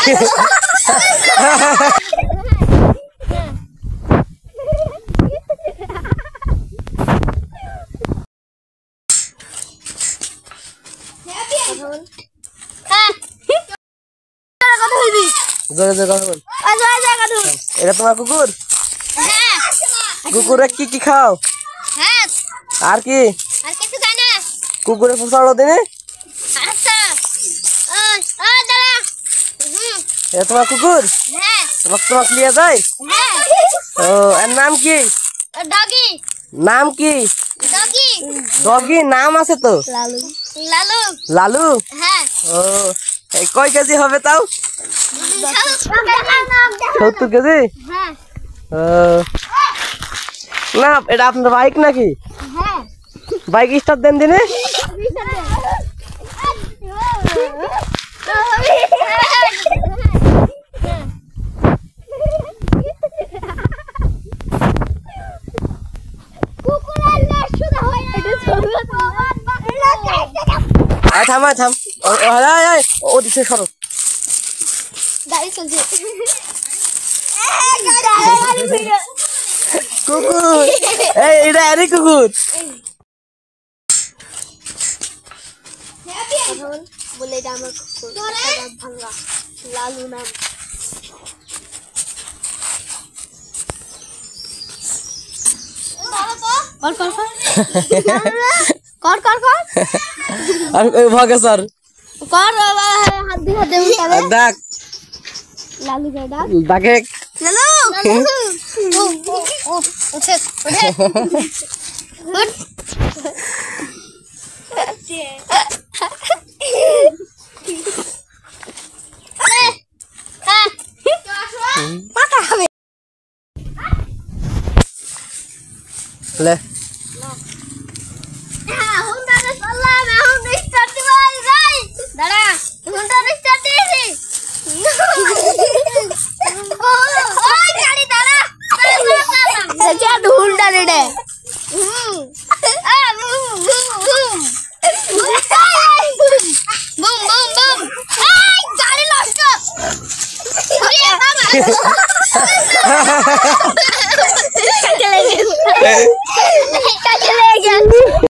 এটা তোমার কুকুর? কুকুরে কি কি খাও? আর কি কুকুরে ফুসাড়ো দিনে? এটা তোমার কুকুর? তোমার লিয়ে যায়? ও এর নাম কি? নাম কি? ডগি নাম আছে তো? লালু। ও কয় কেজি হবে তাও? 70 কেজি। না এটা আপনার বাইক নাকি? বাইক স্টার্ট দেন দিনে? থাম ও দিছে সরো কুকুর এটা আরে কুকুর বলে এটা আমার কুকুর ভাঙা লালু নাম ভাগে স্যার হাত দিয়ে ডাক লালু ডাক ডাকে ले ढूंढा रे गाड़ी लॉस्ट चले गया